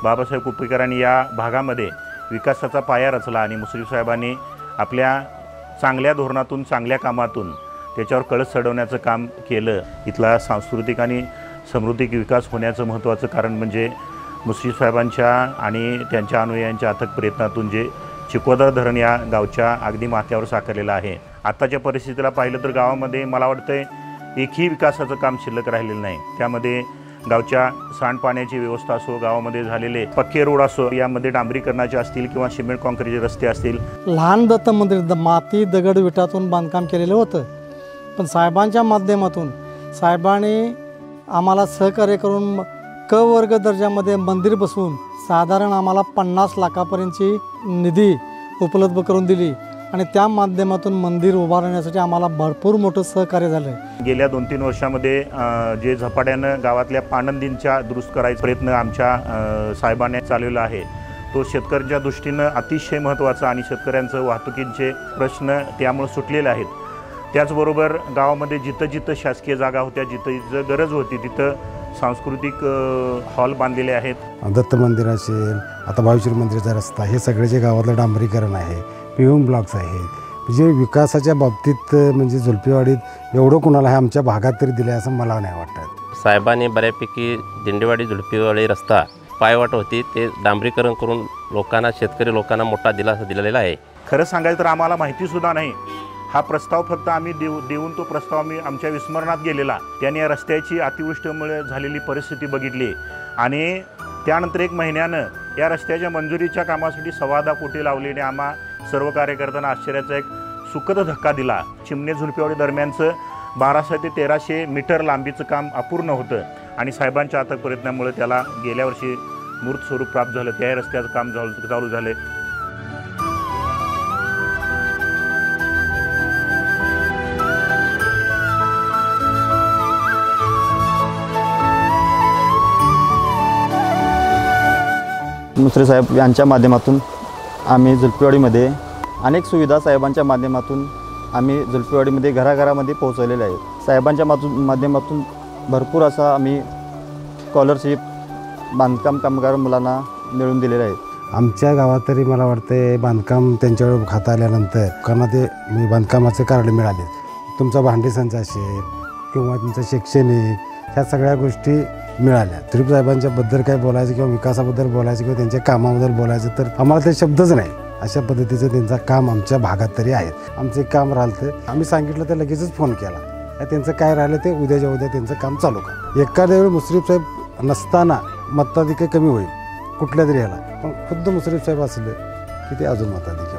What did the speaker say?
बाबासाहेब कुपेकरांनी या भागामध्ये विकासाचा पाया रचला आणि मुश्रीफ साहेबांनी आपल्या चांगल्या धोरणातून चांगल्या कामातून त्याच्यावर कळस चढवण्याचं काम केलं। इथला सांस्कृतिक आणि समृद्धिक विकास होण्याचं महत्त्वाचं कारण म्हणजे मुश्रीफ साहेबांच्या आणि त्यांच्या अनुयायांच्या अथक प्रयत्नातून जे चिकोदर धरण या गावच्या अगदी माथ्यावर साकारलेलं आहे। आत्ताच्या परिस्थितीला पाहिलं तर गावामध्ये मला वाटतंय एकही विकासाचं काम शिल्लक राहिलेलं नाही। त्यामध्ये गावच्या सांडपाण्याची व्यवस्था असो, गावामध्ये झालेले पक्के रोड असो, यामध्ये डांबरीकरणाचे असतील किंवा सिमेंट कॉन्क्रीटचे रस्ते असतील। लहान दत्त मंदिर माती दगड विटातून बांधकाम केलेलं होतं, पण साहेबांच्या माध्यमातून साहेबांनी आम्हाला सहकार्य करून क वर्ग दर्जामध्ये मंदिर बसवून साधारण आम्हाला 50 लाखापर्यंतची निधी उपलब्ध करून दिली आणि त्या माध्यमातून मंदिर उभारण्यासाठी आम्हाला भरपूर मोठं सहकार्य झालं। गेल्या 2-3 वर्षामध्ये जे झपाट्यानं गावातल्या पाणंदींच्या दुरुस्त करायचा प्रयत्न आमच्या साहेबांनी चालवला आहे, तो शेतकऱ्यांच्या दृष्टीनं अतिशय महत्त्वाचा आणि शेतकऱ्यांचं वाहतुकीचे प्रश्न त्यामुळे सुटलेले आहेत। त्याचबरोबर गावामध्ये जिथं जिथं शासकीय जागा होत्या, जिथं गरज होती तिथं सांस्कृतिक हॉल बांधलेले आहेत। दत्त मंदिर असेल, आता भावेश्वर मंदिराचा रस्ता, हे सगळे जे गावातलं डांबरीकरण आहे, पीएम ब्लॉक्स आहेत, म्हणजे विकासाच्या बाबतीत म्हणजे झुलपेवाडीत एवढं कुणाला आहे आमच्या भागात तरी दिलं असं मला नाही वाटत। साहेबांनी बऱ्यापैकी दिंडेवाडी झुलपेवाडी रस्ता पायवाट होती ते डांबरीकरण करून लोकांना, शेतकरी लोकांना मोठा दिलासा दिलेला आहे। खरं सांगायचं तर आम्हाला माहितीसुद्धा नाही, हा प्रस्ताव फक्त आम्ही देऊन तो प्रस्ताव आम्ही आमच्या विस्मरणात गेलेला। त्याने या रस्त्याची अतिवृष्टीमुळे झालेली परिस्थिती बघितली आणि त्यानंतर 1 महिन्यानं या रस्त्याच्या मंजुरीच्या कामासाठी 2.25 कोटी लावलेने आम्हा सर्व कार्यकर्त्यांना आश्चर्याचा एक सुखद धक्का दिला। चिमणे झुलपेवाडी दरम्यानचं 1200 ते 1300 मीटर लांबीचं काम अपूर्ण होतं आणि साहेबांच्या अथक प्रयत्नामुळे त्याला गेल्या वर्षी मूर्त स्वरूप प्राप्त झालं। त्या रस्त्याचं काम चालू झालं। मुश्रीफ साहेब यांच्या माध्यमातून आम्ही झुलपेवाडीमध्ये अनेक सुविधा साहेबांच्या माध्यमातून आम्ही झुलपेवाडीमध्ये घराघरामध्ये पोहोचवलेल्या आहेत। साहेबांच्या माध्यमातून भरपूर असा आम्ही स्कॉलरशिप बांधकाम कामगार मुलांना मिळवून दिलेले आहेत। आमच्या गावात तरी मला वाटतं बांधकाम त्यांच्यावर खाता आल्यानंतर कारण ते बांधकामाचे कार्ड मिळाले, तुमचा भांडी संच असेल किंवा तुमचं शैक्षणिक, ह्या सगळ्या गोष्टी मिळाल्या। मुश्रीफ साहेबांच्याबद्दल काय बोलायचं किंवा विकासाबद्दल बोलायचं किंवा त्यांच्या कामाबद्दल बोलायचं तर आम्हाला ते शब्दच नाही। अशा पद्धतीचं त्यांचं काम आमच्या भागात तरी आहे। आमचं एक काम राहिलं तर आम्ही सांगितलं तर लगेचच फोन केला, त्यांचं काय राहिलं ते उद्याच्या उद्या त्यांचं काम चालू करा। एखाद्या वेळी मुश्रीफ साहेब नसताना मताधिक्य कमी होईल कुठल्या तरी ह्याला, पण खुद्द मुश्रीफ साहेब असले की ते अजून मताधिक्य